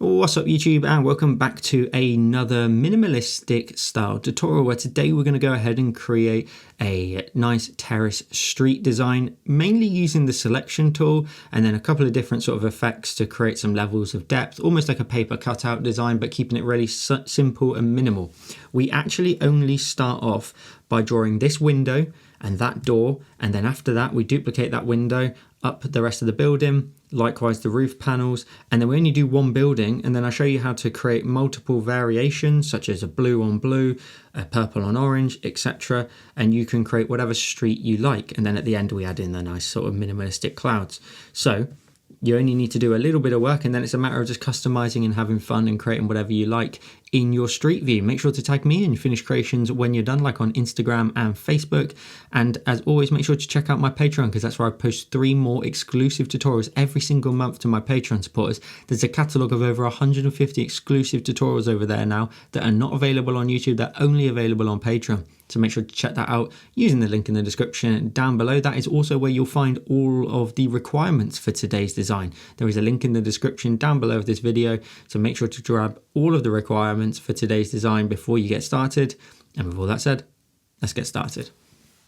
What's up YouTube, and welcome back to another minimalistic style tutorial where today we're going to go ahead and create a nice terrace street design, mainly using the selection tool and then a couple of different sort of effects to create some levels of depth, almost like a paper cutout design, but keeping it really simple and minimal. We actually only start off by drawing this window and that door, and then after that we duplicate that window up the rest of the building, likewise the roof panels, and then we only do one building, and then I show you how to create multiple variations such as a blue on blue, a purple on orange, etc. And you can create whatever street you like, and then at the end we add in the nice sort of minimalistic clouds. So you only need to do a little bit of work, and then it's a matter of just customizing and having fun and creating whatever you like in your street view. Make sure to tag me in your finished creations when you're done, like on Instagram and Facebook. And as always, make sure to check out my Patreon, because that's where I post 3 more exclusive tutorials every single month to my Patreon supporters. There's a catalogue of over 150 exclusive tutorials over there now that are not available on YouTube. They're only available on Patreon. So make sure to check that out using the link in the description down below. That is also where you'll find all of the requirements for today's design. There is a link in the description down below of this video, so make sure to grab all of the requirements for today's design before you get started. And with all that said, let's get started.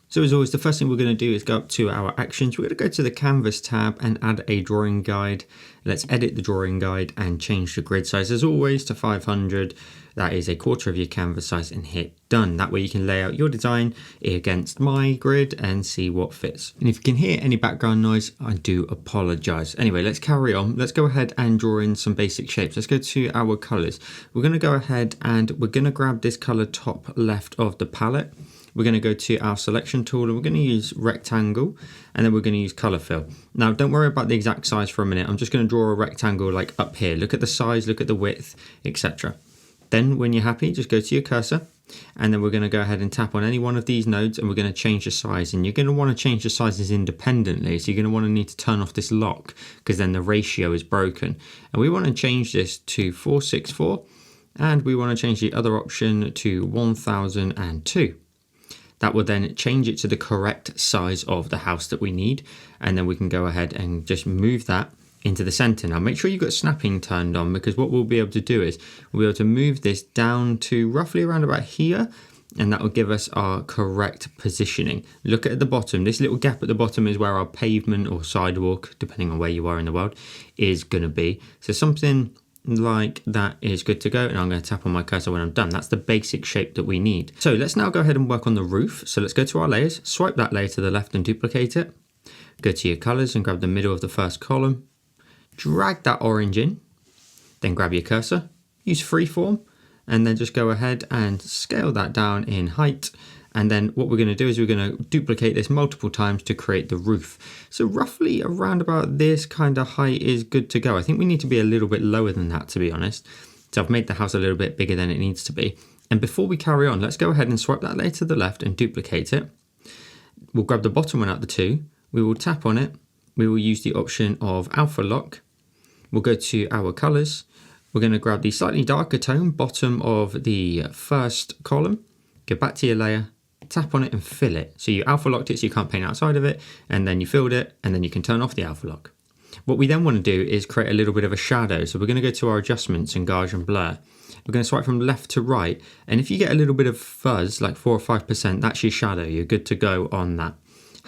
So as always, the first thing we're going to do is go up to our actions. We're going to go to the canvas tab and add a drawing guide. Let's edit the drawing guide and change the grid size as always to 500. That is 1/4 of your canvas size, and hit done. That way you can lay out your design against my grid and see what fits. And if you can hear any background noise, I do apologize. Anyway, let's carry on. Let's go ahead and draw in some basic shapes. Let's go to our colors. We're going to go ahead and we're going to grab this color top left of the palette. We're going to go to our selection tool and we're going to use rectangle, and then we're going to use color fill. Now don't worry about the exact size for a minute. I'm just going to draw a rectangle like up here. Look at the size, look at the width, etc. Then when you're happy, just go to your cursor, and then we're going to go ahead and tap on any one of these nodes, and we're going to change the size. And you're going to want to change the sizes independently, so you're going to want to need to turn off this lock, because then the ratio is broken. And we want to change this to 464, and we want to change the other option to 1002. That will then change it to the correct size of the house that we need, and then we can go ahead and just move that into the center. Now make sure you've got snapping turned on, because what we'll be able to do is we'll be able to move this down to roughly around about here, and that will give us our correct positioning. Look at the bottom. This little gap at the bottom is where our pavement or sidewalk, depending on where you are in the world, is going to be. So something like that is good to go, and I'm going to tap on my cursor when I'm done. That's the basic shape that we need. So let's now go ahead and work on the roof. So let's go to our layers, swipe that layer to the left and duplicate it. Go to your colors and grab the middle of the first column. Drag that orange in, then grab your cursor, use freeform, and then just go ahead and scale that down in height. And then what we're going to do is we're going to duplicate this multiple times to create the roof. So roughly around about this kind of height is good to go. I think we need to be a little bit lower than that, to be honest. So I've made the house a little bit bigger than it needs to be. And before we carry on, let's go ahead and swipe that layer to the left and duplicate it. We'll grab the bottom one out the two. We will tap on it. We will use the option of alpha lock. We'll go to our colors. We're going to grab the slightly darker tone, bottom of the first column. Go back to your layer, tap on it and fill it. So you alpha locked it so you can't paint outside of it, and then you filled it, and then you can turn off the alpha lock. What we then want to do is create a little bit of a shadow. So we're going to go to our adjustments and gauge and blur. We're going to swipe from left to right, and if you get a little bit of fuzz, like 4 or 5%, that's your shadow. You're good to go on that.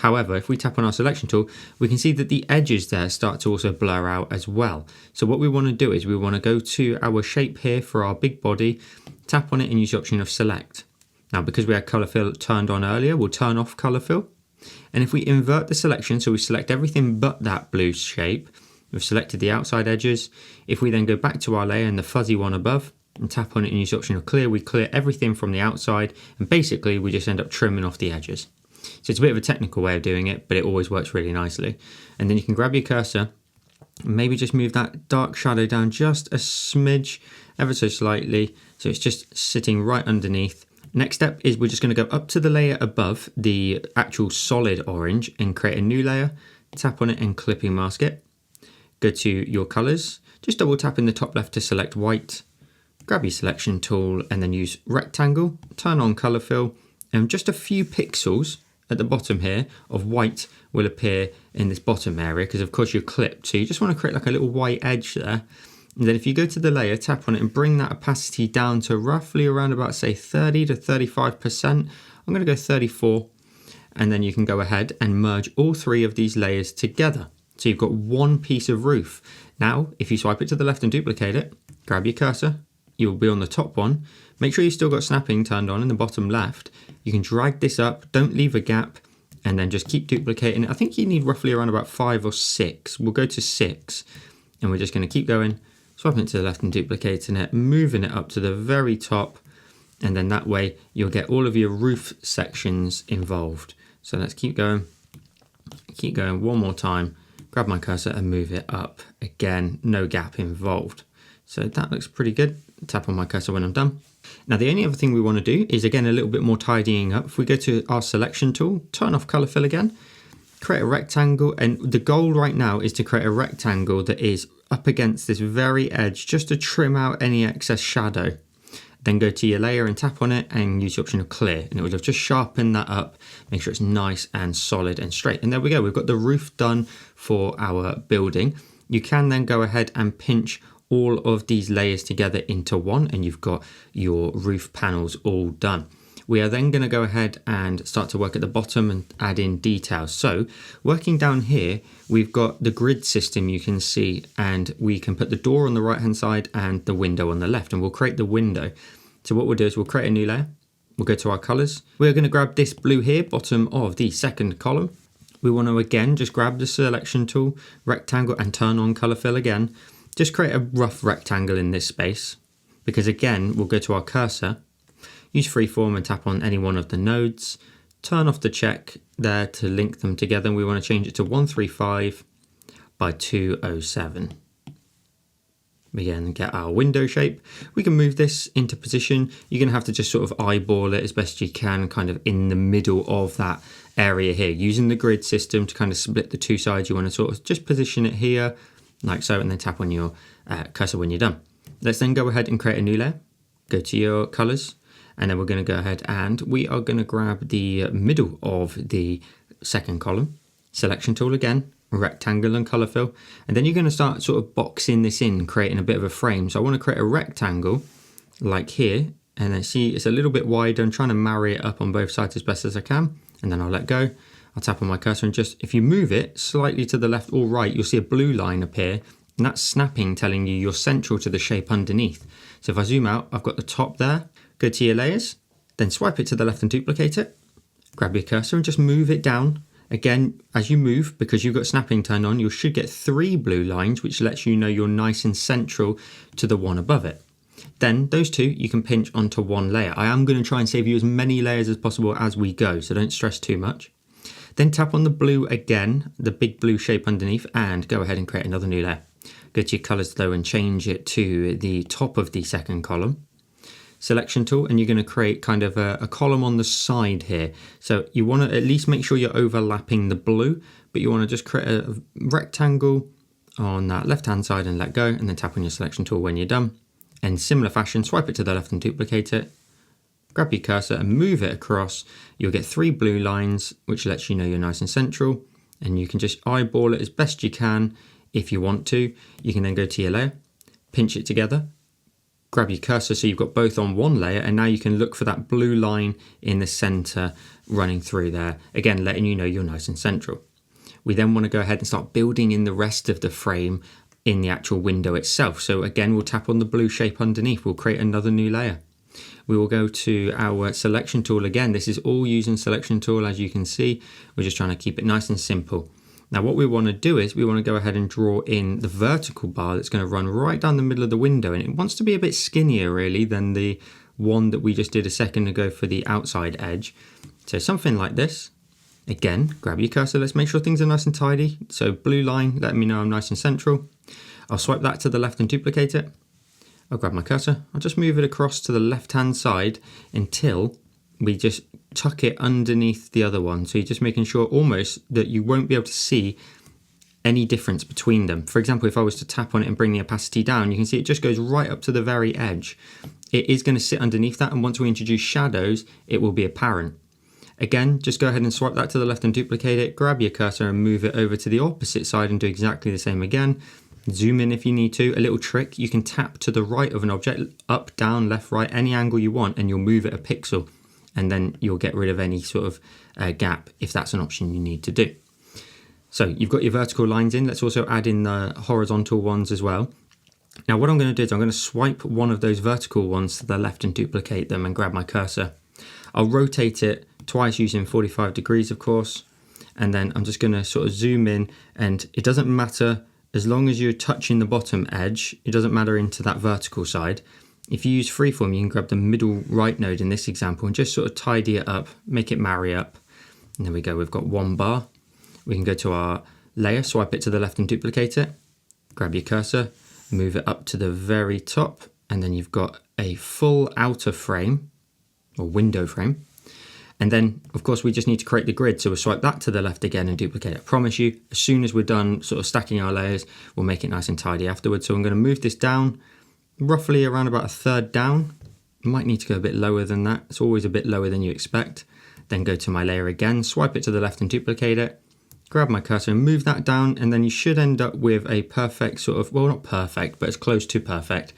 However, if we tap on our selection tool, we can see that the edges there start to also blur out as well. So what we want to do is we want to go to our shape here for our big body, tap on it and use the option of select. Now, because we had color fill turned on earlier, we'll turn off color fill. And if we invert the selection, so we select everything but that blue shape, we've selected the outside edges. If we then go back to our layer and the fuzzy one above and tap on it and use the option of clear, we clear everything from the outside, and basically we just end up trimming off the edges. So it's a bit of a technical way of doing it, but it always works really nicely. And then you can grab your cursor and maybe just move that dark shadow down just a smidge, ever so slightly, so it's just sitting right underneath. Next step is we're just going to go up to the layer above the actual solid orange and create a new layer, tap on it and clipping mask it. Go to your colors, just double tap in the top left to select white, grab your selection tool and then use rectangle, turn on color fill, and just a few pixels at the bottom here of white will appear in this bottom area, because of course you're clipped. So you just want to create like a little white edge there, And then if you go to the layer, tap on it and bring that opacity down to roughly around about, say, 30 to 35%. I'm going to go 34. And then you can go ahead and merge all three of these layers together. So you've got one piece of roof. Now, if you swipe it to the left and duplicate it, grab your cursor, you'll be on the top one. Make sure you've still got snapping turned on in the bottom left. You can drag this up, don't leave a gap, and then just keep duplicating it. I think you need roughly around about 5 or 6. We'll go to 6, and we're just going to keep going, swiping it to the left and duplicating it, moving it up to the very top, and then that way you'll get all of your roof sections involved. So let's keep going one more time, grab my cursor and move it up again, no gap involved. So that looks pretty good. Tap on my cursor when I'm done. Now the only other thing we want to do is again a little bit more tidying up. If we go to our selection tool, turn off color fill again, create a rectangle, and the goal right now is to create a rectangle that is up against this very edge just to trim out any excess shadow. Then go to your layer and tap on it and use the option of clear, and it will just sharpen that up, make sure it's nice and solid and straight. And there we go, we've got the roof done for our building. You can then go ahead and pinch all of these layers together into one, and you've got your roof panels all done. We are then going to go ahead and start to work at the bottom and add in details. So working down here, we've got the grid system you can see, and we can put the door on the right hand side and the window on the left, and we'll create the window. So what we'll do is we'll create a new layer. We'll go to our colors. We're going to grab this blue here, bottom of the second column. We want to again just grab the selection tool, rectangle, and turn on color fill again. Just create a rough rectangle in this space, because again, we'll go to our cursor, use freeform and tap on any one of the nodes, turn off the check there to link them together. And we want to change it to 135 by 207. Again, get our window shape. We can move this into position. You're going to have to just sort of eyeball it as best you can, kind of in the middle of that area here. Using the grid system to kind of split the two sides, you want to sort of just position it here, like so, and then tap on your cursor when you're done. Let's then go ahead and create a new layer. Go to your colors, and then we're going to go ahead and we are going to grab the middle of the second column, selection tool again, rectangle and color fill, and then you're going to start sort of boxing this in, creating a bit of a frame. So I want to create a rectangle like here, and then see it's a little bit wider. I'm trying to marry it up on both sides as best as I can, and then I'll let go. I'll tap on my cursor, and just if you move it slightly to the left or right, you'll see a blue line appear, and that's snapping, telling you you're central to the shape underneath. So if I zoom out, I've got the top there. Go to your layers, then swipe it to the left and duplicate it. Grab your cursor and just move it down. Again, as you move, because you've got snapping turned on, you should get 3 blue lines, which lets you know you're nice and central to the one above it. Then those two you can pinch onto one layer. I am going to try and save you as many layers as possible as we go, so don't stress too much. Then tap on the blue again, the big blue shape underneath, and go ahead and create another new layer. Go to your colors though and change it to the top of the second column. Selection tool, and you're going to create kind of a column on the side here. So you want to at least make sure you're overlapping the blue, but you want to just create a rectangle on that left hand side and let go, and then tap on your selection tool when you're done. In similar fashion, swipe it to the left and duplicate it. Grab your cursor and move it across. You'll get 3 blue lines, which lets you know you're nice and central, and you can just eyeball it as best you can if you want to. You can then go to your layer, pinch it together, grab your cursor so you've got both on one layer, and now you can look for that blue line in the center running through there, again letting you know you're nice and central. We then want to go ahead and start building in the rest of the frame in the actual window itself. So again, we'll tap on the blue shape underneath, we'll create another new layer. We will go to our selection tool again. This is all using selection tool, as you can see. We're just trying to keep it nice and simple. Now what we want to do is we want to go ahead and draw in the vertical bar that's going to run right down the middle of the window, and it wants to be a bit skinnier really than the one that we just did a second ago for the outside edge. So something like this. Again, grab your cursor, let's make sure things are nice and tidy. So blue line, let me know I'm nice and central. I'll swipe that to the left and duplicate it. I'll grab my cursor, I'll just move it across to the left hand side until we just tuck it underneath the other one. So you're just making sure almost that you won't be able to see any difference between them. For example, if I was to tap on it and bring the opacity down, you can see it just goes right up to the very edge. It is going to sit underneath that, and once we introduce shadows, it will be apparent. Again, just go ahead and swipe that to the left and duplicate it, grab your cursor and move it over to the opposite side and do exactly the same again. Zoom in if you need to. A little trick, you can tap to the right of an object, up, down, left, right, any angle you want, and you'll move it a pixel. And then you'll get rid of any sort of gap if that's an option you need to do. So you've got your vertical lines in. Let's also add in the horizontal ones as well. Now what I'm going to do is I'm going to swipe one of those vertical ones to the left and duplicate them and grab my cursor. I'll rotate it twice using 45 degrees, of course. And then I'm just going to sort of zoom in, and it doesn't matter as long as you're touching the bottom edge, it doesn't matter into that vertical side. If you use freeform, you can grab the middle right node in this example and just sort of tidy it up, make it marry up. And there we go, we've got one bar. We can go to our layer, swipe it to the left and duplicate it. Grab your cursor, move it up to the very top, and then you've got a full outer frame or window frame. And then, of course, we just need to create the grid. So we'll swipe that to the left again and duplicate it. I promise you, as soon as we're done sort of stacking our layers, we'll make it nice and tidy afterwards. So I'm going to move this down, roughly around about a third down. You might need to go a bit lower than that. It's always a bit lower than you expect. Then go to my layer again, swipe it to the left and duplicate it. Grab my cursor and move that down. And then you should end up with a perfect sort of, well, not perfect, but it's close to perfect,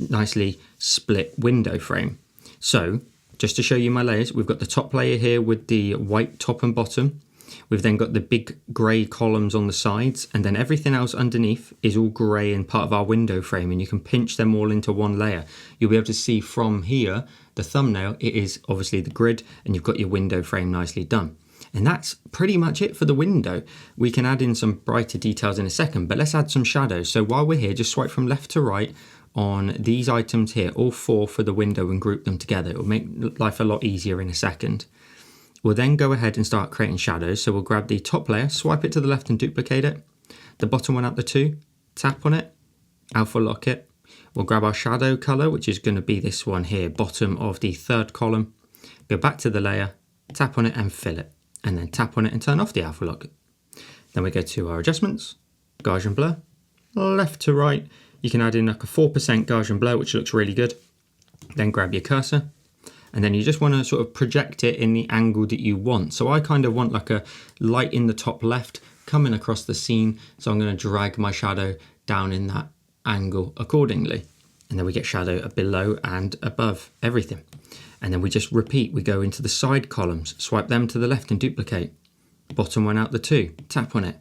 nicely split window frame. So just to show you my layers, we've got the top layer here with the white top and bottom. We've then got the big grey columns on the sides, and then everything else underneath is all grey and part of our window frame, and you can pinch them all into one layer. You'll be able to see from here, the thumbnail, it is obviously the grid, and you've got your window frame nicely done. And that's pretty much it for the window. We can add in some brighter details in a second, but let's add some shadows. So while we're here, just swipe from left to right on these items here, all four for the window, and group them together. It will make life a lot easier in a second. We'll then go ahead and start creating shadows. So we'll grab the top layer, swipe it to the left and duplicate it. The bottom one out the two, tap on it, alpha lock it. We'll grab our shadow color, which is going to be this one here, bottom of the third column. Go back to the layer, tap on it and fill it. And then tap on it and turn off the alpha lock. Then we go to our adjustments, Gaussian blur, left to right. You can add in like a 4% Gaussian blur, which looks really good. Then grab your cursor, and then you just want to sort of project it in the angle that you want. So I kind of want like a light in the top left coming across the scene. So I'm going to drag my shadow down in that angle accordingly. And then we get shadow below and above everything. And then we just repeat. We go into the side columns, swipe them to the left and duplicate. Bottom one out the two, tap on it,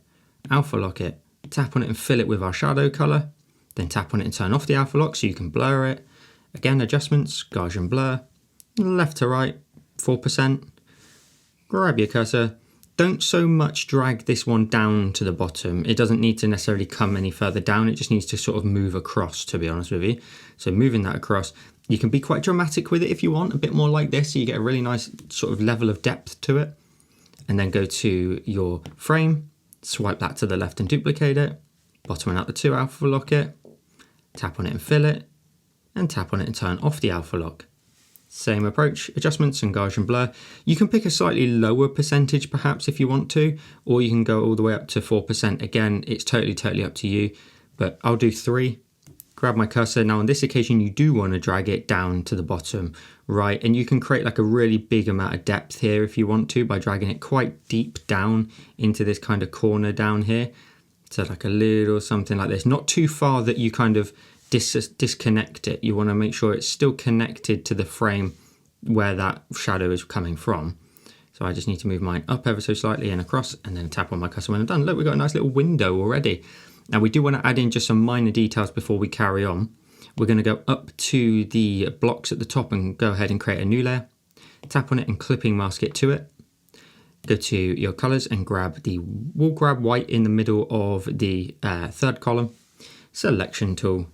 alpha lock it, tap on it and fill it with our shadow color. Then tap on it and turn off the alpha lock so you can blur it. Again, adjustments, Gaussian blur, left to right, 4%. Grab your cursor. Don't so much drag this one down to the bottom. It doesn't need to necessarily come any further down. It just needs to sort of move across, to be honest with you. So moving that across, you can be quite dramatic with it if you want, a bit more like this, so you get a really nice sort of level of depth to it. And then go to your frame, swipe that to the left and duplicate it. Bottom one out the two, alpha lock it. Tap on it and fill it, and tap on it and turn off the alpha lock. Same approach, adjustments and Gaussian blur. You can pick a slightly lower percentage perhaps if you want to, or you can go all the way up to 4%. Again, it's totally up to you, but I'll do 3. Grab my cursor. Now on this occasion, you do want to drag it down to the bottom right, and you can create like a really big amount of depth here if you want to by dragging it quite deep down into this kind of corner down here. So like a little something like this, not too far that you kind of disconnect it. You want to make sure it's still connected to the frame where that shadow is coming from. So I just need to move mine up ever so slightly and across, and then tap on my cursor when I'm done. Look, we've got a nice little window already. Now we do want to add in just some minor details before we carry on. We're going to go up to the blocks at the top and go ahead and create a new layer. Tap on it and clipping mask it to it. Go to your colors and we'll grab white in the middle of the third column. Selection tool,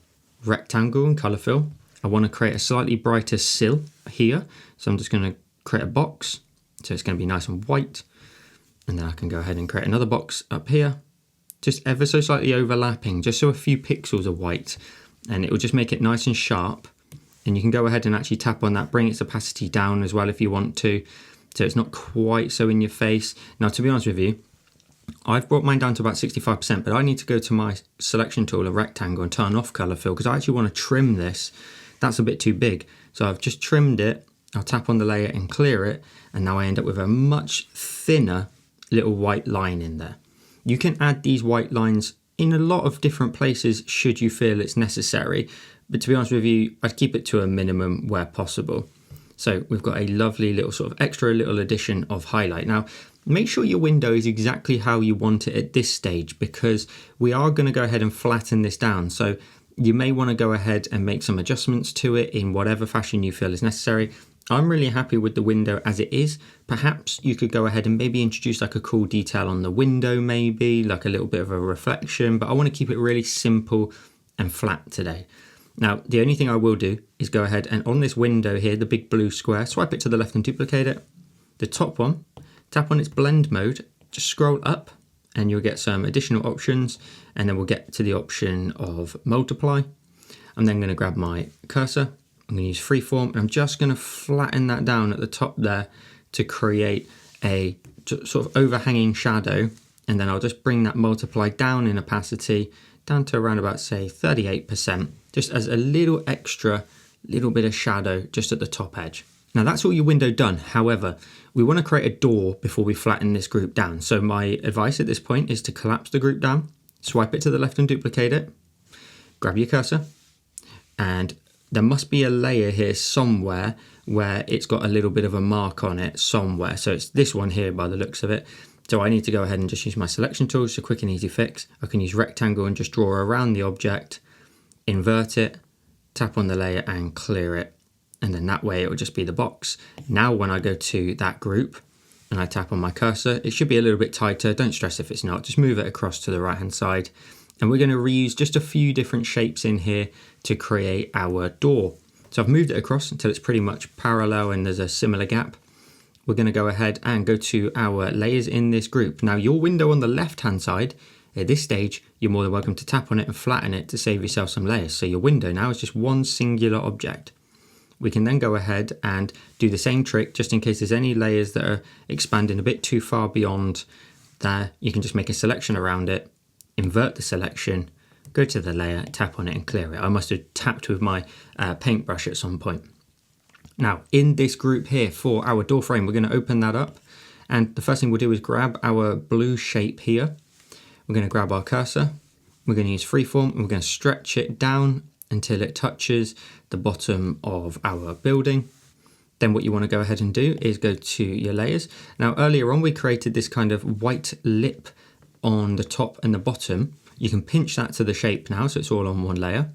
rectangle and color fill. I want to create a slightly brighter sill here. So I'm just going to create a box. So it's going to be nice and white. And then I can go ahead and create another box up here. Just ever so slightly overlapping, just so a few pixels are white. And it will just make it nice and sharp. And you can go ahead and actually tap on that, bring its opacity down as well if you want to. So it's not quite so in your face. Now, to be honest with you, I've brought mine down to about 65%, but I need to go to my selection tool, a rectangle, and turn off color fill because I actually want to trim this. That's a bit too big. So I've just trimmed it. I'll tap on the layer and clear it. And now I end up with a much thinner little white line in there. You can add these white lines in a lot of different places should you feel it's necessary. But to be honest with you, I'd keep it to a minimum where possible. So we've got a lovely little sort of extra little addition of highlight. Now, make sure your window is exactly how you want it at this stage, because we are going to go ahead and flatten this down. So you may want to go ahead and make some adjustments to it in whatever fashion you feel is necessary. I'm really happy with the window as it is. Perhaps you could go ahead and maybe introduce like a cool detail on the window, maybe like a little bit of a reflection, but I want to keep it really simple and flat today. Now, the only thing I will do is go ahead and on this window here, the big blue square, swipe it to the left and duplicate it. The top one, tap on its blend mode, just scroll up and you'll get some additional options, and then we'll get to the option of multiply. I'm then going to grab my cursor, I'm going to use freeform, and I'm just going to flatten that down at the top there to create a sort of overhanging shadow, and then I'll just bring that multiply down in opacity down to around about, say, 38%, just as a little extra little bit of shadow just at the top edge. Now that's all your window done. However, we want to create a door before we flatten this group down. So my advice at this point is to collapse the group down, swipe it to the left and duplicate it, grab your cursor, and there must be a layer here somewhere where it's got a little bit of a mark on it somewhere. So it's this one here by the looks of it. So I need to go ahead and just use my selection tool. It's a quick and easy fix. I can use rectangle and just draw around the object, invert it, tap on the layer and clear it. And then that way it will just be the box. Now when I go to that group and I tap on my cursor, it should be a little bit tighter. Don't stress if it's not, just move it across to the right hand side. And we're going to reuse just a few different shapes in here to create our door. So I've moved it across until it's pretty much parallel and there's a similar gap. We're going to go ahead and go to our layers in this group. Now your window on the left hand side, at this stage, you're more than welcome to tap on it and flatten it to save yourself some layers. So your window now is just one singular object. We can then go ahead and do the same trick just in case there's any layers that are expanding a bit too far beyond there. You can just make a selection around it, invert the selection, go to the layer, tap on it and clear it. I must have tapped with my paintbrush at some point. Now in this group here for our door frame, we're going to open that up, and the first thing we'll do is grab our blue shape here. We're going to grab our cursor, we're going to use freeform, and we're going to stretch it down until it touches the bottom of our building. Then what you want to go ahead and do is go to your layers. Now earlier on we created this kind of white lip on the top and the bottom. You can pinch that to the shape now so it's all on one layer.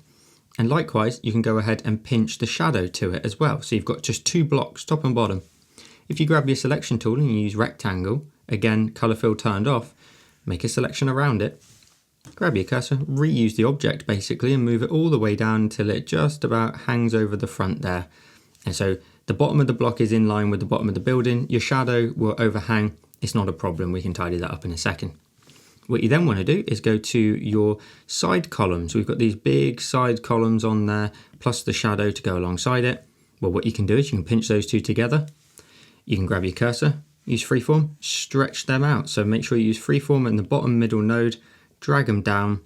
And likewise, you can go ahead and pinch the shadow to it as well. So you've got just two blocks, top and bottom. If you grab your selection tool and you use rectangle, again, color fill turned off, make a selection around it, grab your cursor, reuse the object basically and move it all the way down until it just about hangs over the front there. And so the bottom of the block is in line with the bottom of the building. Your shadow will overhang. It's not a problem. We can tidy that up in a second. What you then want to do is go to your side columns. We've got these big side columns on there, plus the shadow to go alongside it. Well, what you can do is you can pinch those two together. You can grab your cursor, use freeform, stretch them out. So make sure you use freeform in the bottom middle node, drag them down,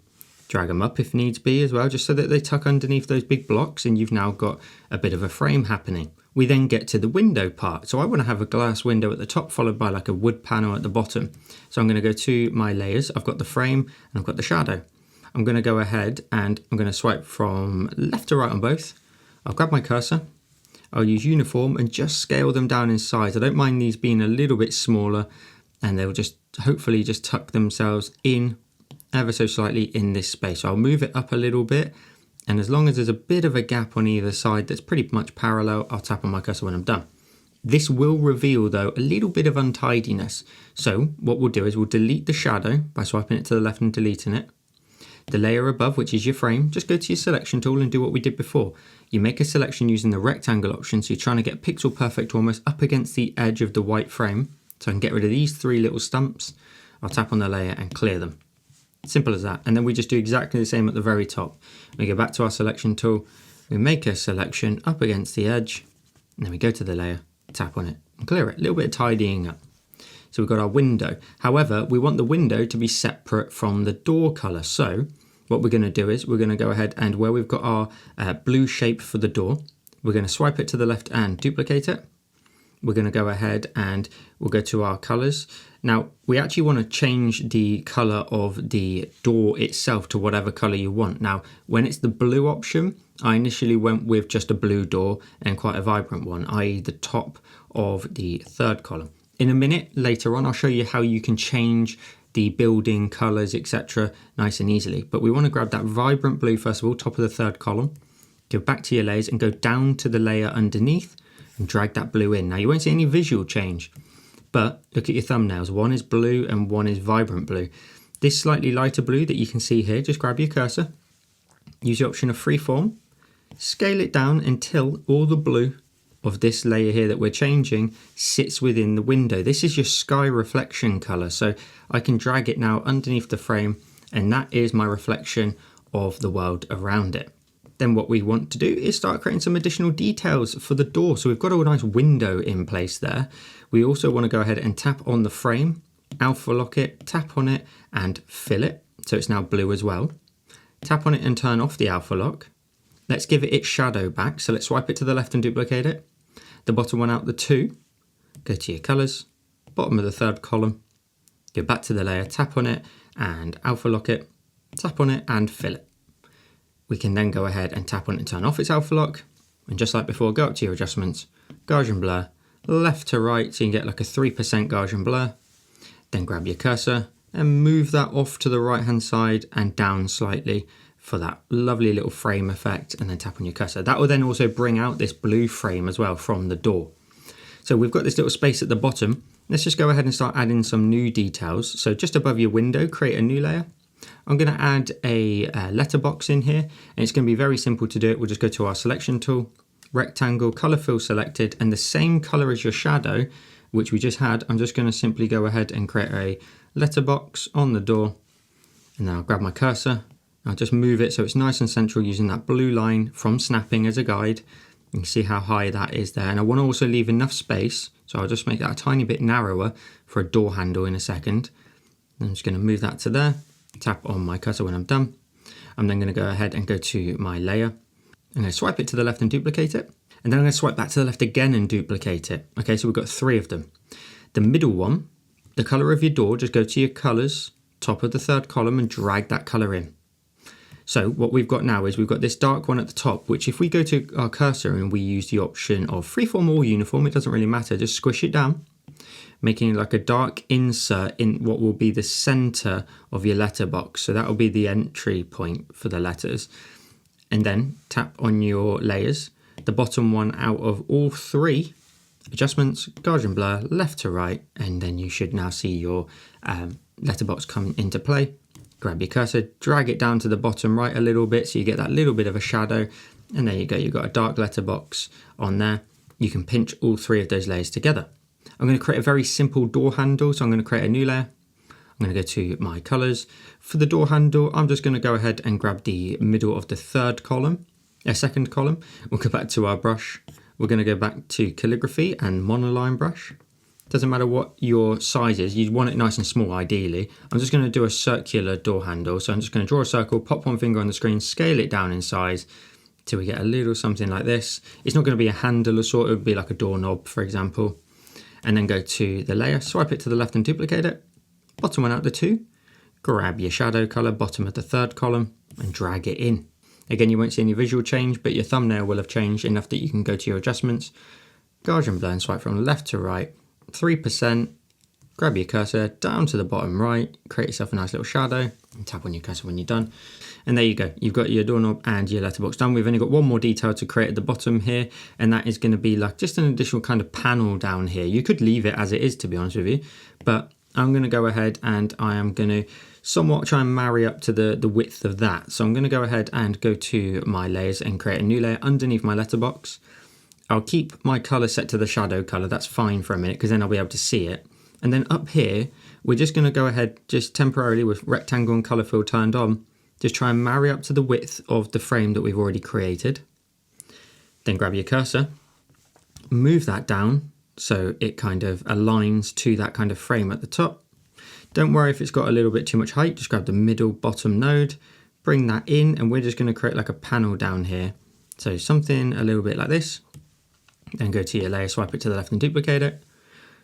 drag them up if needs be as well, just so that they tuck underneath those big blocks and you've now got a bit of a frame happening. We then get to the window part. So I want to have a glass window at the top followed by like a wood panel at the bottom. So I'm going to go to my layers. I've got the frame and I've got the shadow. I'm going to go ahead and I'm going to swipe from left to right on both. I'll grab my cursor. I'll use uniform and just scale them down in size. I don't mind these being a little bit smaller, and they'll just hopefully just tuck themselves in ever so slightly in this space. So I'll move it up a little bit. And as long as there's a bit of a gap on either side that's pretty much parallel, I'll tap on my cursor when I'm done. This will reveal though a little bit of untidiness. So what we'll do is we'll delete the shadow by swiping it to the left and deleting it. The layer above, which is your frame, just go to your selection tool and do what we did before. You make a selection using the rectangle option, so you're trying to get pixel perfect almost up against the edge of the white frame. So I can get rid of these three little stumps. I'll tap on the layer and clear them. Simple as that. And then we just do exactly the same at the very top. We go back to our selection tool, we make a selection up against the edge, and then we go to the layer, tap on it and clear it. A little bit of tidying up. So we've got our window. However, we want the window to be separate from the door color. So what we're going to do is we're going to go ahead and where we've got our blue shape for the door, we're going to swipe it to the left and duplicate it. we're going to go ahead and we'll go to our colors. Now we actually want to change the color of the door itself to whatever color you want. Now when it's the blue option, I initially went with just a blue door and quite a vibrant one, i.e. the top of the third column. In a minute later on, I'll show you how you can change the building colors, etc. nice and easily. But we want to grab that vibrant blue first of all, top of the third column, go back to your layers and go down to the layer underneath and drag that blue in. Now you won't see any visual change, but look at your thumbnails. One is blue and one is vibrant blue. This slightly lighter blue that you can see here, just grab your cursor, use the option of freeform, scale it down until all the blue of this layer here that we're changing sits within the window. This is your sky reflection color. So I can drag it now underneath the frame, and that is my reflection of the world around it. Then what we want to do is start creating some additional details for the door. So we've got a nice window in place there. We also want to go ahead and tap on the frame, alpha lock it, tap on it and fill it. So it's now blue as well. Tap on it and turn off the alpha lock. Let's give it its shadow back. So let's swipe it to the left and duplicate it. The bottom one out the 2, go to your colors, bottom of the third column, go back to the layer, tap on it and alpha lock it, tap on it and fill it. We can then go ahead and tap on it and turn off its alpha lock. And just like before, go up to your adjustments, Gaussian blur, left to right, so you can get like a 3% Gaussian blur. Then grab your cursor and move that off to the right hand side and down slightly for that lovely little frame effect, and then tap on your cursor. That will then also bring out this blue frame as well from the door. So we've got this little space at the bottom. Let's just go ahead and start adding some new details. So just above your window, create a new layer. I'm going to add a letterbox in here, and it's going to be very simple to do it. We'll just go to our selection tool, rectangle, color fill selected, and the same color as your shadow, which we just had. I'm just going to simply go ahead and create a letterbox on the door, and then I'll grab my cursor. I'll just move it so it's nice and central using that blue line from snapping as a guide. You can see how high that is there. And I want to also leave enough space, so I'll just make that a tiny bit narrower for a door handle in a second. I'm just going to move that to there, tap on my cursor when I'm done. I'm then going to go ahead and go to my layer. I'm going to swipe it to the left and duplicate it. And then I'm going to swipe back to the left again and duplicate it. Okay, so we've got 3 of them. The middle one, the color of your door, just go to your colors, top of the third column, and drag that color in. So what we've got now is we've got this dark one at the top, which if we go to our cursor and we use the option of freeform or uniform, it doesn't really matter, just squish it down, making it like a dark insert in what will be the center of your letterbox. So that will be the entry point for the letters. And then tap on your layers, the bottom one out of all 3, adjustments, Gaussian blur, left to right, and then you should now see your letterbox come into play. Grab your cursor, drag it down to the bottom right a little bit so you get that little bit of a shadow, and there you go, you've got a dark letterbox on there. You can pinch all 3 of those layers together. I'm going to create a very simple door handle, so I'm going to create a new layer. I'm going to go to my colors. For the door handle, I'm just going to go ahead and grab the middle of the second column. We'll go back to our brush. We're going to go back to calligraphy and monoline brush. Doesn't matter what your size is, you want it nice and small ideally. I'm just going to do a circular door handle. So I'm just going to draw a circle, pop one finger on the screen, scale it down in size till we get a little something like this. It's not going to be a handle or sort, it would be like a doorknob, for example. And then go to the layer, swipe it to the left and duplicate it. Bottom one out the 2, grab your shadow color, bottom of the third column, and drag it in. Again, you won't see any visual change, but your thumbnail will have changed enough that you can go to your adjustments, Gaussian blur and swipe from left to right, 3%, grab your cursor down to the bottom right, create yourself a nice little shadow, and tap on your cursor when you're done. And there you go, you've got your doorknob and your letterbox done. We've only got one more detail to create at the bottom here, and that is going to be like just an additional kind of panel down here. You could leave it as it is, to be honest with you, but I'm going to go ahead and I am going to somewhat try and marry up to the width of that. So I'm going to go ahead and go to my layers and create a new layer underneath my letterbox. I'll keep my color set to the shadow color, that's fine for a minute because then I'll be able to see it. And then up here, we're just going to go ahead just temporarily with rectangle and color fill turned on, just try and marry up to the width of the frame that we've already created. Then grab your cursor, move that down so it kind of aligns to that kind of frame at the top. Don't worry if it's got a little bit too much height, just grab the middle bottom node, bring that in, and we're just going to create like a panel down here. So something a little bit like this. Then go to your layer, swipe it to the left and duplicate it.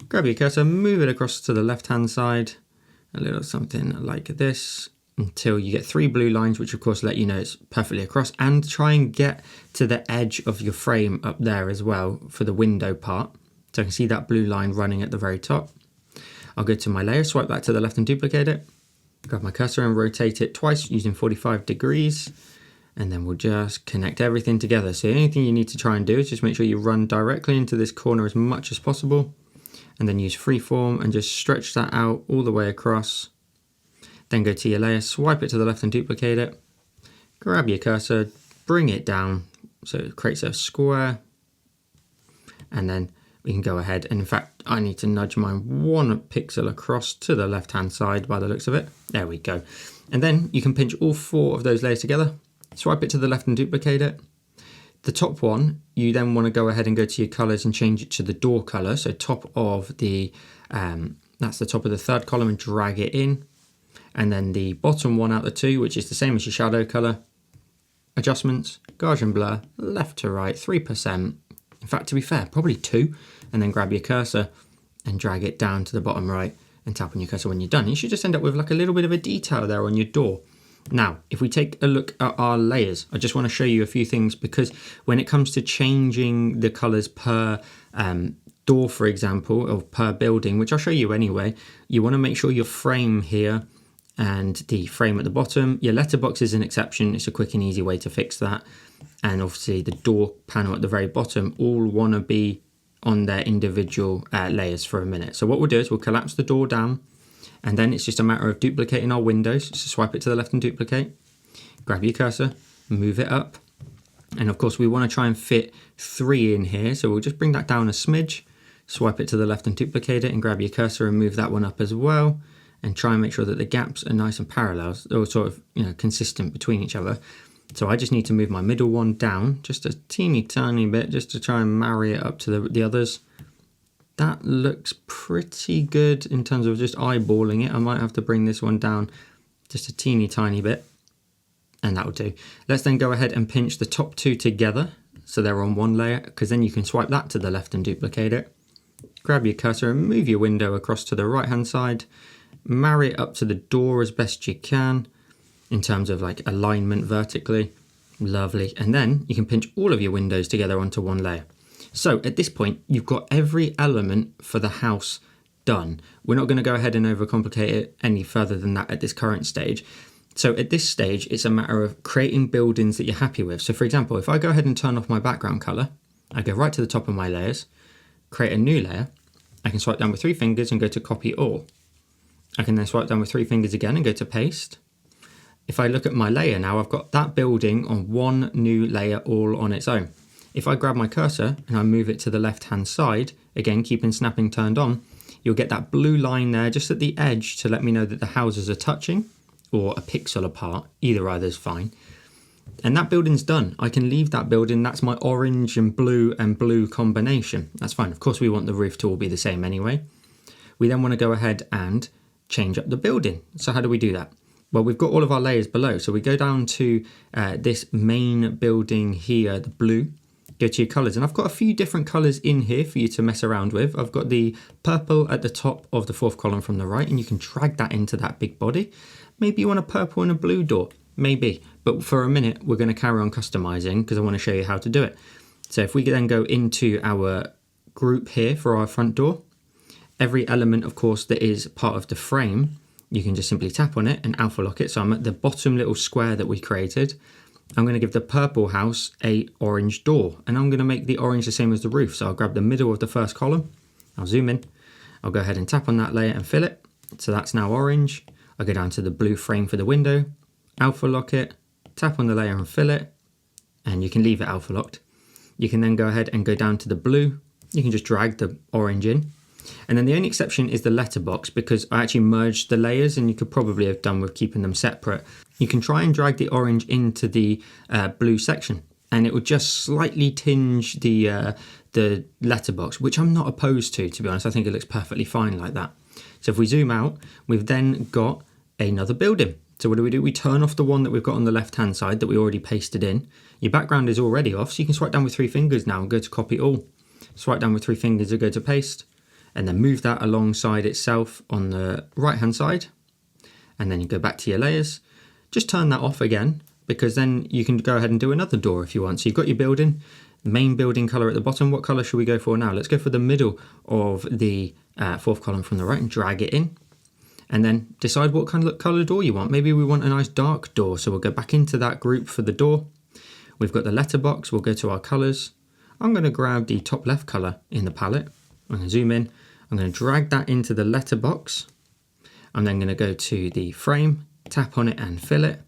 Grab your cursor, move it across to the left hand side, a little something like this, until you get 3 blue lines, which of course let you know it's perfectly across, and try and get to the edge of your frame up there as well for the window part. So I can see that blue line running at the very top. I'll go to my layer, swipe that to the left and duplicate it. Grab my cursor and rotate it twice using 45 degrees. And then we'll just connect everything together. So the only thing you need to try and do is just make sure you run directly into this corner as much as possible. And then use freeform and just stretch that out all the way across. Then go to your layer, swipe it to the left and duplicate it. Grab your cursor, bring it down so it creates a square. And then we can go ahead, and in fact I need to nudge mine 1 pixel across to the left hand side by the looks of it. There we go. And then you can pinch all 4 of those layers together, swipe it to the left and duplicate it. The top one, you then want to go ahead and go to your colors and change it to the door color. So top of the, that's the top of the 3rd column, and drag it in. And then the bottom one out the 2, which is the same as your shadow color. Adjustments, Gaussian blur, left to right, 3%. In fact, to be fair, probably 2. And then grab your cursor and drag it down to the bottom right and tap on your cursor when you're done. You should just end up with like a little bit of a detail there on your door. Now, if we take a look at our layers, I just want to show you a few things, because when it comes to changing the colors per door, for example, or per building, which I'll show you anyway, you want to make sure your frame here and the frame at the bottom, your letterbox is an exception. It's a quick and easy way to fix that. And obviously the door panel at the very bottom all want to be on their individual layers for a minute. So what we'll do is we'll collapse the door down, and then it's just a matter of duplicating our windows. So swipe it to the left and duplicate, grab your cursor, move it up. And of course we want to try and fit 3 in here. So we'll just bring that down a smidge, swipe it to the left and duplicate it, and grab your cursor and move that one up as well. And try and make sure that the gaps are nice and parallel, or sort of, you know, consistent between each other. So I just need to move my middle one down just a teeny tiny bit, just to try and marry it up to the others. That looks pretty good in terms of just eyeballing it. I might have to bring this one down just a teeny tiny bit, and that'll do. Let's then go ahead and pinch the top 2 together so they're on one layer, because then you can swipe that to the left and duplicate it. Grab your cursor and move your window across to the right hand side. Marry it up to the door as best you can in terms of like alignment vertically. Lovely. And then you can pinch all of your windows together onto one layer. So at this point, you've got every element for the house done. We're not going to go ahead and overcomplicate it any further than that at this current stage. So at this stage, it's a matter of creating buildings that you're happy with. So for example, if I go ahead and turn off my background color, I go right to the top of my layers, create a new layer. I can swipe down with 3 fingers and go to copy all. I can then swipe down with 3 fingers again and go to paste. If I look at my layer now, I've got that building on one new layer all on its own. If I grab my cursor and I move it to the left hand side, again keeping snapping turned on, you'll get that blue line there just at the edge to let me know that the houses are touching or a pixel apart. Either is fine. And that building's done. I can leave that building. That's my orange and blue combination. That's fine. Of course, we want the roof to all be the same anyway. We then want to go ahead and change up the building. So how do we do that? Well, we've got all of our layers below. So we go down to this main building here, the blue, go to your colors. And I've got a few different colors in here for you to mess around with. I've got the purple at the top of the 4th column from the right, and you can drag that into that big body. Maybe you want a purple and a blue door, maybe. But for a minute, we're going to carry on customizing because I want to show you how to do it. So if we then go into our group here for our front door, every element, of course, that is part of the frame, you can just simply tap on it and alpha lock it. So I'm at the bottom little square that we created. I'm going to give the purple house a orange door, and I'm going to make the orange the same as the roof. So I'll grab the middle of the 1st column. I'll zoom in. I'll go ahead and tap on that layer and fill it. So that's now orange. I'll go down to the blue frame for the window, alpha lock it, tap on the layer and fill it, and you can leave it alpha locked. You can then go ahead and go down to the blue. You can just drag the orange in. And then the only exception is the letterbox, because I actually merged the layers, and you could probably have done with keeping them separate. You can try and drag the orange into the blue section, and it will just slightly tinge the letterbox, which I'm not opposed to be honest. I think it looks perfectly fine like that. So if we zoom out, we've then got another building. So what do? We turn off the one that we've got on the left hand side that we already pasted in. Your background is already off, so you can swipe down with 3 fingers now and go to copy all. Swipe down with 3 fingers to go to paste, and then move that alongside itself on the right hand side. And then you go back to your layers. Just turn that off again, because then you can go ahead and do another door if you want. So you've got your building, the main building color at the bottom. What color should we go for now? Let's go for the middle of the 4th column from the right and drag it in. And then decide what kind of color door you want. Maybe we want a nice dark door. So we'll go back into that group for the door. We've got the letterbox. We'll go to our colors. I'm going to grab the top left color in the palette. I'm going to zoom in. I'm going to drag that into the letterbox. I'm then going to go to the frame, tap on it and fill it.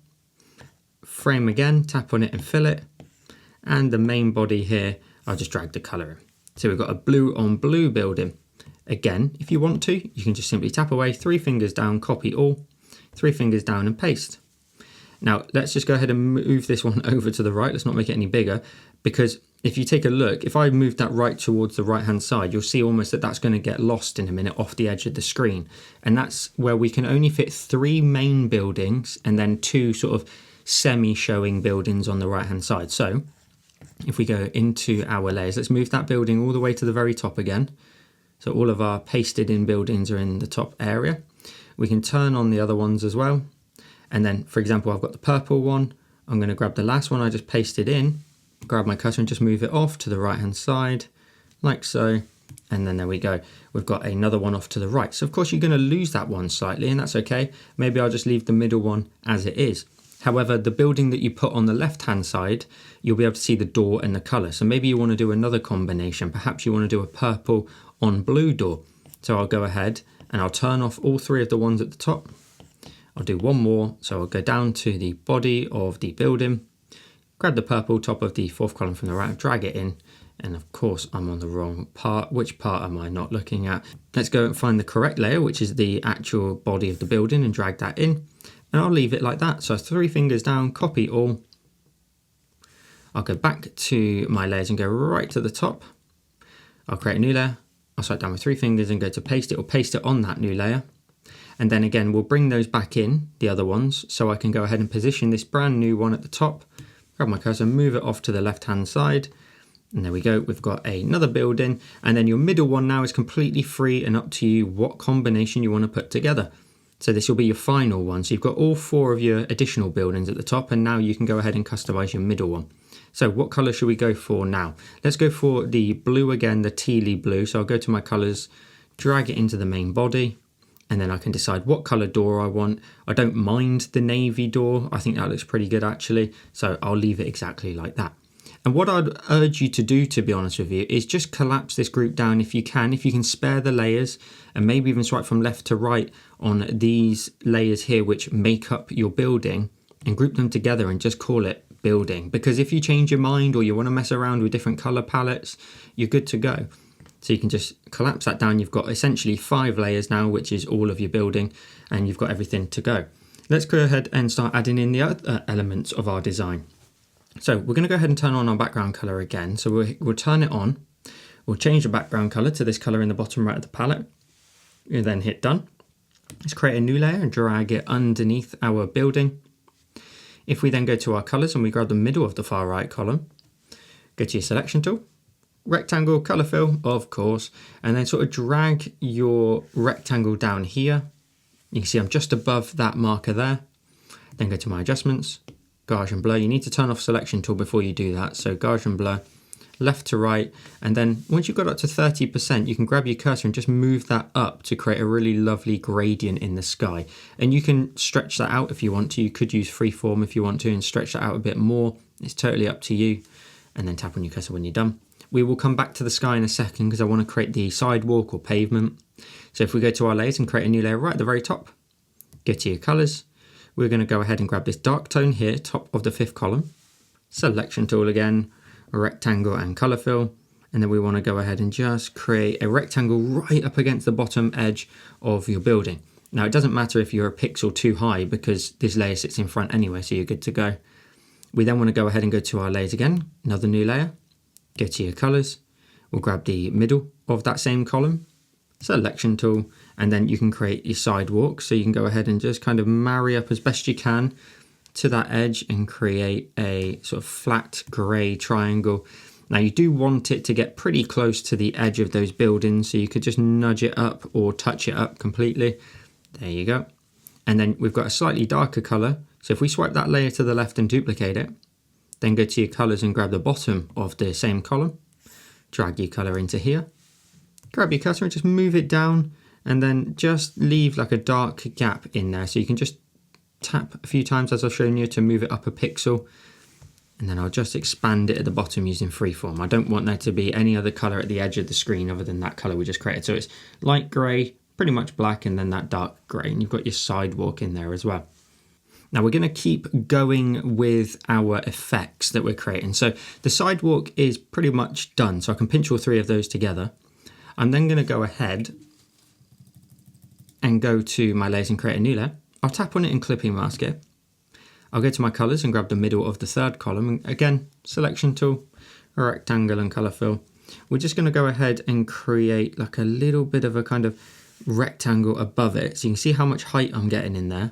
Frame again, tap on it and fill it. And the main body here, I'll just drag the color in. So we've got a blue on blue building. Again, if you want to, you can just simply tap away, 3 fingers down, copy all, 3 fingers down and paste. Now let's just go ahead and move this one over to the right. Let's not make it any bigger, because if you take a look, if I move that right towards the right hand side, you'll see almost that that's going to get lost in a minute off the edge of the screen. And that's where we can only fit 3 main buildings and then 2 sort of semi-showing buildings on the right hand side. So if we go into our layers, let's move that building all the way to the very top again. So all of our pasted in buildings are in the top area. We can turn on the other ones as well. And then, for example, I've got the purple one. I'm going to grab the last one I just pasted in, grab my cursor and just move it off to the right hand side, like so. And then there we go. We've got another one off to the right. So of course you're going to lose that one slightly, and that's okay. Maybe I'll just leave the middle one as it is. However, the building that you put on the left hand side, you'll be able to see the door and the color. So maybe you want to do another combination. Perhaps you want to do a purple on blue door. So I'll go ahead and I'll turn off all 3 of the ones at the top. I'll do one more. So I'll go down to the body of the building, grab the purple top of the 4th column from the right, drag it in. And of course I'm on the wrong part. Which part am I not looking at? Let's go and find the correct layer, which is the actual body of the building, and drag that in. And I'll leave it like that. So 3 fingers down, copy all. I'll go back to my layers and go right to the top. I'll create a new layer. I'll swipe down with 3 fingers and go to paste it, or paste it on that new layer. And then again, we'll bring those back in, the other ones, so I can go ahead and position this brand new one at the top, grab my cursor, move it off to the left hand side. And there we go, we've got another building. And then your middle one now is completely free and up to you what combination you want to put together. So this will be your final one. So you've got all 4 of your additional buildings at the top, and now you can go ahead and customize your middle one. So what color should we go for now? Let's go for the blue again, the tealy blue. So I'll go to my colors, drag it into the main body, and then I can decide what color door I want. I don't mind the navy door. I think that looks pretty good actually. So I'll leave it exactly like that. And what I'd urge you to do, to be honest with you, is just collapse this group down if you can. If you can spare the layers, and maybe even swipe from left to right on these layers here which make up your building, and group them together and just call it building. Because if you change your mind or you want to mess around with different color palettes, you're good to go. So you can just collapse that down. You've got essentially 5 layers now, which is all of your building, and you've got everything to go. Let's go ahead and start adding in the other elements of our design. So we're going to go ahead and turn on our background color again. So we'll turn it on. We'll change the background color to this color in the bottom right of the palette. And then hit done. Let's create a new layer and drag it underneath our building. If we then go to our colors and we grab the middle of the far right column, go to your selection tool, rectangle, color fill, of course, and then sort of drag your rectangle down here. You can see I'm just above that marker there. Then go to my adjustments, Gaussian blur. You need to turn off selection tool before you do that. So Gaussian blur, left to right. And then once you've got up to 30%, you can grab your cursor and just move that up to create a really lovely gradient in the sky. And you can stretch that out if you want to. You could use freeform if you want to and stretch that out a bit more. It's totally up to you. And then tap on your cursor when you're done. We will come back to the sky in a second because I want to create the sidewalk or pavement. So if we go to our layers and create a new layer right at the very top, go to your colors. We're going to go ahead and grab this dark tone here, top of the 5th column. Selection tool again, rectangle and color fill. And then we want to go ahead and just create a rectangle right up against the bottom edge of your building. Now it doesn't matter if you're a pixel too high because this layer sits in front anyway, so you're good to go. We then want to go ahead and go to our layers again, another new layer. Go to your colors. We'll grab the middle of that same column, selection tool, and then you can create your sidewalk. So you can go ahead and just kind of marry up as best you can to that edge and create a sort of flat gray triangle. Now you do want it to get pretty close to the edge of those buildings, so you could just nudge it up or touch it up completely. There you go. And then we've got a slightly darker color. So if we swipe that layer to the left and duplicate it, then go to your colors and grab the bottom of the same column, drag your color into here, grab your cursor and just move it down, and then just leave like a dark gap in there. So you can just tap a few times as I've shown you to move it up a pixel. And then I'll just expand it at the bottom using freeform. I don't want there to be any other color at the edge of the screen other than that color we just created. So it's light gray, pretty much black, and then that dark gray. And you've got your sidewalk in there as well. Now we're going to keep going with our effects that we're creating. So the sidewalk is pretty much done. So I can pinch all three of those together. I'm then going to go ahead and go to my layers and create a new layer. I'll tap on it and clipping mask it. I'll go to my colors and grab the middle of the third column. And again, selection tool, a rectangle and color fill. We're just going to go ahead and create like a little bit of a kind of rectangle above it. So you can see how much height I'm getting in there.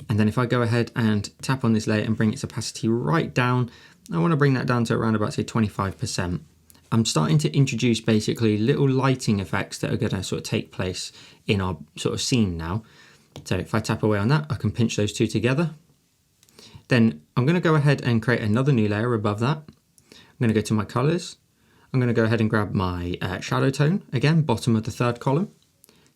And then if I go ahead and tap on this layer and bring its opacity right down, I want to bring that down to around about say 25%. I'm starting to introduce basically little lighting effects that are going to sort of take place in our sort of scene now. So if I tap away on that, I can pinch those two together. Then I'm going to go ahead and create another new layer above that. I'm going to go to my colors. I'm going to go ahead and grab my shadow tone, again, bottom of the third column.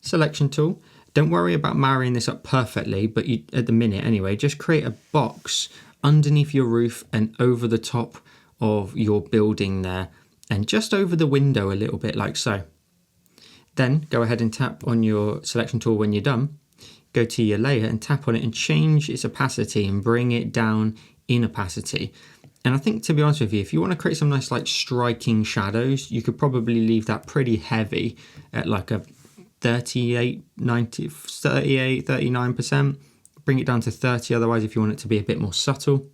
Selection tool. Don't worry about marrying this up perfectly, but you, at the minute anyway, just create a box underneath your roof and over the top of your building there, and just over the window a little bit like so. Then go ahead and tap on your selection tool when you're done. Go to your layer and tap on it and change its opacity and bring it down in opacity. And I think, to be honest with you, if you want to create some nice like striking shadows, you could probably leave that pretty heavy at like a 39%. Bring it down to 30 otherwise if you want it to be a bit more subtle.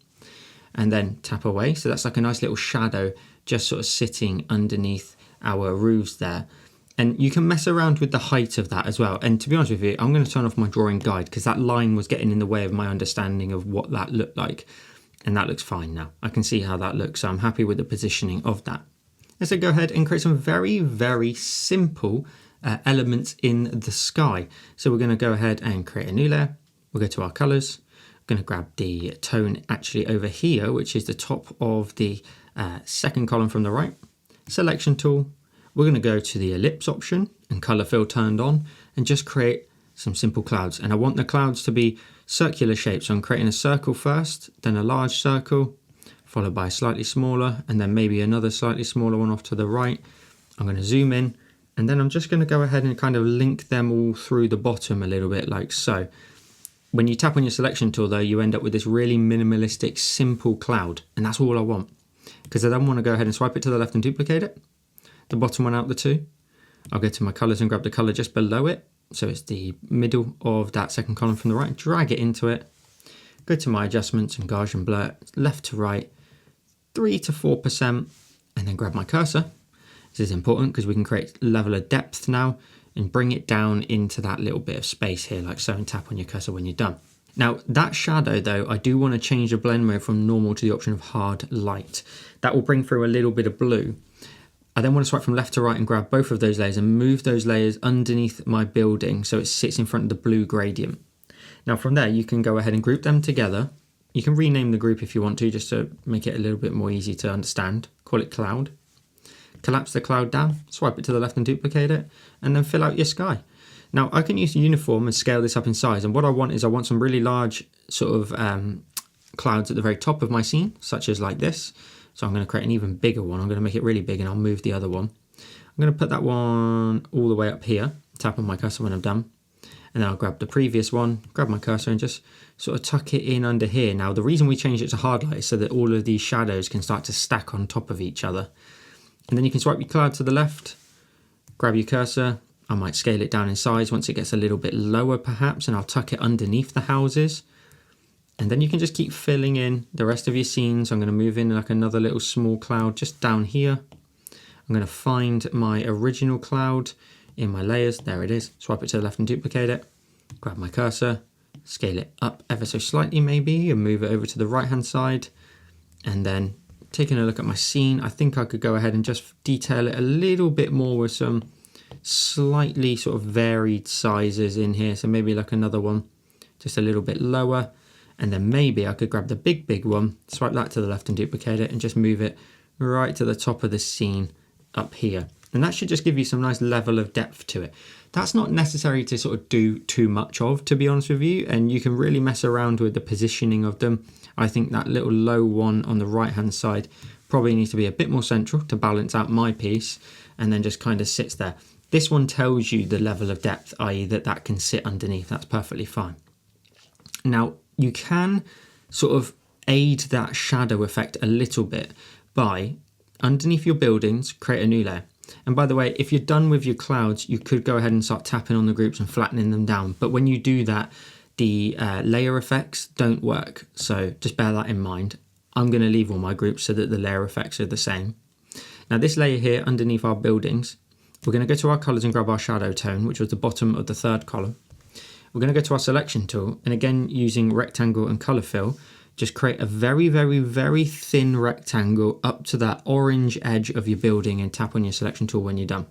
And then tap away. So that's like a nice little shadow just sort of sitting underneath our roofs there. And you can mess around with the height of that as well. And to be honest with you, I'm going to turn off my drawing guide because that line was getting in the way of my understanding of what that looked like. And that looks fine now. I can see how that looks. So I'm happy with the positioning of that. Let's go ahead and create some very, very simple elements in the sky. So we're going to go ahead and create a new layer. We'll go to our colors. I'm going to grab the tone actually over here, which is the top of the second column from the right. Selection tool. We're going to go to the ellipse option and color fill turned on and just create some simple clouds. And I want the clouds to be circular shapes. So I'm creating a circle first, then a large circle, followed by a slightly smaller, and then maybe another slightly smaller one off to the right. I'm going to zoom in, and then I'm just going to go ahead and kind of link them all through the bottom a little bit like so. When you tap on your selection tool though, you end up with this really minimalistic, simple cloud. And that's all I want. Because I then want to go ahead and swipe it to the left and duplicate it. The bottom one out the two. I'll go to my colors and grab the color just below it. So it's the middle of that second column from the right. Drag it into it. Go to my adjustments and gauge and blur, left to right, 3 to 4%, and then grab my cursor. This is important because we can create level of depth now and bring it down into that little bit of space here like so, and tap on your cursor when you're done. Now that shadow though, I do want to change the blend mode from normal to the option of hard light. That will bring through a little bit of blue. I then want to swipe from left to right and grab both of those layers and move those layers underneath my building so it sits in front of the blue gradient. Now from there you can go ahead and group them together. You can rename the group if you want to, just to make it a little bit more easy to understand. Call it cloud. Collapse the cloud down, swipe it to the left and duplicate it, and then fill out your sky. Now I can use the uniform and scale this up in size, and what I want is I want some really large sort of clouds at the very top of my scene, such as like this. So I'm going to create an even bigger one. I'm going to make it really big and I'll move the other one. I'm going to put that one all the way up here, tap on my cursor when I'm done. And then I'll grab the previous one, grab my cursor and just sort of tuck it in under here. Now the reason we changed it to hard light is so that all of these shadows can start to stack on top of each other. And then you can swipe your cloud to the left, grab your cursor. I might scale it down in size once it gets a little bit lower perhaps, and I'll tuck it underneath the houses. And then you can just keep filling in the rest of your scenes. I'm going to move in like another little small cloud just down here. I'm going to find my original cloud in my layers. There it is. Swipe it to the left and duplicate it. Grab my cursor, scale it up ever so slightly maybe, and move it over to the right hand side. And then taking a look at my scene, I think I could go ahead and just detail it a little bit more with some slightly sort of varied sizes in here. So maybe like another one just a little bit lower, and then maybe I could grab the big one, swipe that to the left and duplicate it, and just move it right to the top of the scene up here. And that should just give you some nice level of depth to it. That's not necessary to sort of do too much of, to be honest with you, and you can really mess around with the positioning of them. I think that little low one on the right hand side probably needs to be a bit more central to balance out my piece, and then just kind of sits there. This one tells you the level of depth, i.e. that can sit underneath. That's perfectly fine. Now, you can sort of aid that shadow effect a little bit by, underneath your buildings, create a new layer. And by the way, if you're done with your clouds, you could go ahead and start tapping on the groups and flattening them down. But when you do that, the layer effects don't work. So just bear that in mind. I'm going to leave all my groups so that the layer effects are the same. Now this layer here underneath our buildings, we're going to go to our colors and grab our shadow tone, which was the bottom of the third column. We're going to go to our selection tool, and again, using rectangle and color fill, just create a very thin rectangle up to that orange edge of your building and tap on your selection tool when you're done.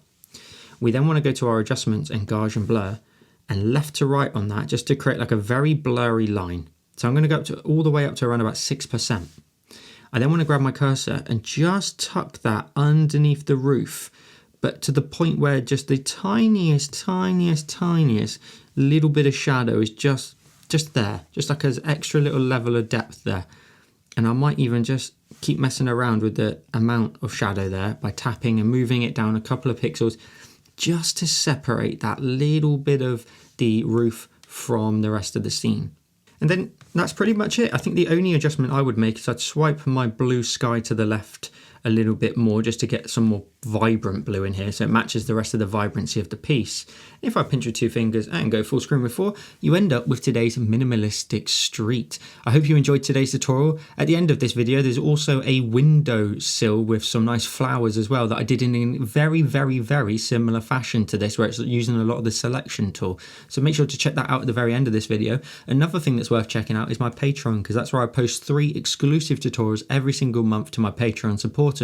We then want to go to our adjustments and gauge and blur, and left to right on that, just to create like a very blurry line. So I'm going to go up to all the way up to around about 6%. I then want to grab my cursor and just tuck that underneath the roof, but to the point where just the tiniest little bit of shadow is just there, just like an extra little level of depth there. And I might even just keep messing around with the amount of shadow there by tapping and moving it down a couple of pixels just to separate that little bit of the roof from the rest of the scene. And then that's pretty much it. I think the only adjustment I would make is I'd swipe my blue sky to the left a little bit more just to get some more vibrant blue in here so it matches the rest of the vibrancy of the piece. If I pinch with two fingers and go full screen with 4, you end up with today's minimalistic street. I hope you enjoyed today's tutorial. At the end of this video, there's also a windowsill with some nice flowers as well that I did in a very similar fashion to this, where it's using a lot of the selection tool. So make sure to check that out at the very end of this video. Another thing that's worth checking out is my Patreon, because that's where I post 3 exclusive tutorials every single month to my Patreon supporters.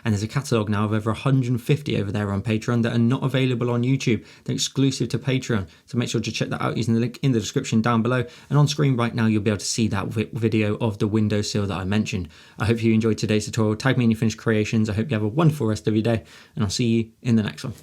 And there's a catalogue now of over 150 over there on Patreon that are not available on YouTube. They're exclusive to Patreon. So make sure to check that out using the link in the description down below. And on screen right now, you'll be able to see that video of the windowsill that I mentioned. I hope you enjoyed today's tutorial. Tag me in your finished creations. I hope you have a wonderful rest of your day, and I'll see you in the next one.